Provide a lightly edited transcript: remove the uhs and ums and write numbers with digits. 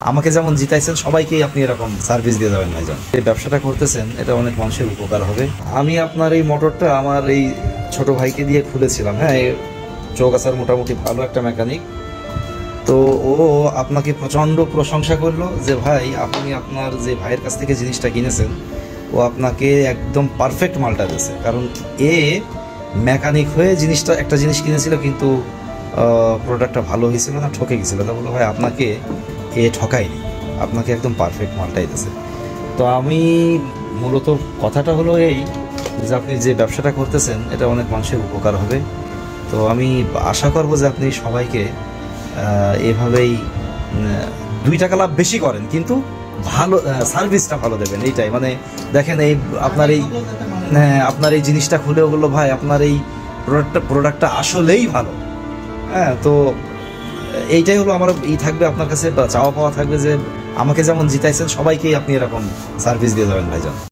আমাকে যেমন জিতাইছেন সবাইকেই আপনি এরকম সার্ভিস দিয়ে যাবেন ভাইজান। এই ব্যবসাটা করতেছেন, এটা অনেক মানুষের উপকার হবে। আমি আপনার এই মোটরটা আমার এই ছোট ভাইকে দিয়ে খুলেছিলাম। হ্যাঁ, চৌগাছার মোটামুটি ভালো একটা মেকানিক। তো ও আপনাকে প্রচণ্ড প্রশংসা করলো যে ভাই, আপনি আপনার যে ভাইয়ের কাছ থেকে জিনিসটা কিনেছেন ও আপনাকে একদম পারফেক্ট মালটা দিয়েছে। কারণ এ মেকানিক হয়ে একটা জিনিস কিনেছিল, কিন্তু প্রোডাক্টটা ভালো হয়েছিল না, ঠকে গেছিলো। তা বললো ভাই, আপনাকে এ ঠকায়নি, আপনাকে একদম পারফেক্ট মালটাই দিয়েছে। তো আমি মূলত কথাটা হলো এই যে আপনি যে ব্যবসাটা করতেছেন এটা অনেক মানুষের উপকার হবে। তো আমি আশা করবো যে আপনি সবাইকে এভাবেই 2 টাকা লাভ বেশি করেন, কিন্তু ভালো সার্ভিসটা ভালো দেবেন। এইটাই মানে দেখেন, এই আপনার এই জিনিসটা খুলে বললো ভাই, আপনার এই প্রোডাক্টটা আসলেই ভালো। হ্যাঁ, তো এইটাই হলো আমার থাকবে আপনার কাছে চাওয়া পাওয়া থাকবে যে আমাকে যেমন জিতাইছেন সবাইকেই আপনি এরকম সার্ভিস দিয়ে যাবেন ভাইজান।